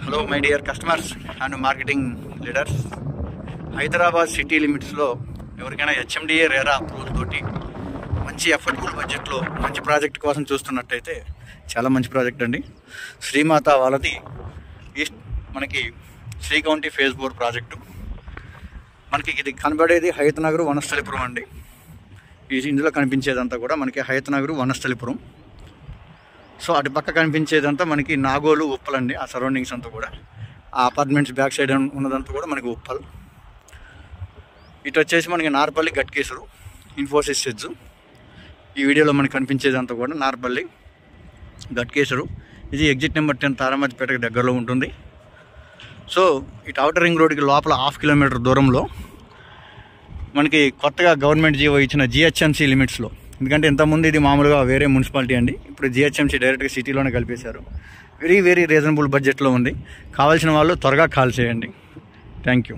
Hello my dear customers and marketing leaders. Hyderabad city లిమిట్స్లో ఎవరికైనా HMDA RERA approval తోటి మంచి అఫోర్డబుల్ బడ్జెట్లో మంచి ప్రాజెక్ట్ కోసం చూస్తున్నట్టయితే చాలా మంచి ప్రాజెక్ట్ అండి. శ్రీమాత వాళ్ళది ఈస్ట్ మనకి శ్రీ కౌంటీ ఫేజ్ 4 ప్రాజెక్టు. మనకి ఇది కనబడేది హయత్ నగర్ వనస్థలిపురం అండి. ఇందులో కనిపించేదంతా కూడా మనకి హయత్ నగర్ వనస్థలిపురం. సో అటు పక్క కనిపించేదంతా మనకి నాగోలు, ఉప్పల్ అండి. ఆ సరౌండింగ్స్ అంతా కూడా ఆ అపార్ట్మెంట్స్ బ్యాక్ సైడ్ ఉన్నదంతా కూడా మనకి ఉప్పల్. ఇటు వచ్చేసి మనకి నార్పల్లి, గట్కేసరు, ఇన్ఫోసిస్ సెడ్స్. ఈ వీడియోలో మనకి కనిపించేదంతా కూడా నార్పల్లి, గట్కేసరు. ఇది ఎగ్జిట్ నెంబర్ 10 తారామతిపేటకి దగ్గరలో ఉంటుంది. సో ఇటు అవుటర్ రింగ్ రోడ్కి లోపల 1/2 కిలోమీటర్ దూరంలో మనకి కొత్తగా గవర్నమెంట్ జీవో ఇచ్చిన జిహెచ్ఎంసీ లిమిట్స్లో, ఎందుకంటే ఇంతకుముందు ఇది మామూలుగా వేరే మున్సిపాలిటీ అండి, ఇప్పుడు జిహెచ్ఎంసీ డైరెక్ట్గా సిటీలోనే కలిపేశారు. వెరీ రీజనబుల్ బడ్జెట్లో ఉంది. కావాల్సిన వాళ్ళు త్వరగా కాల్ చేయండి. Thank you.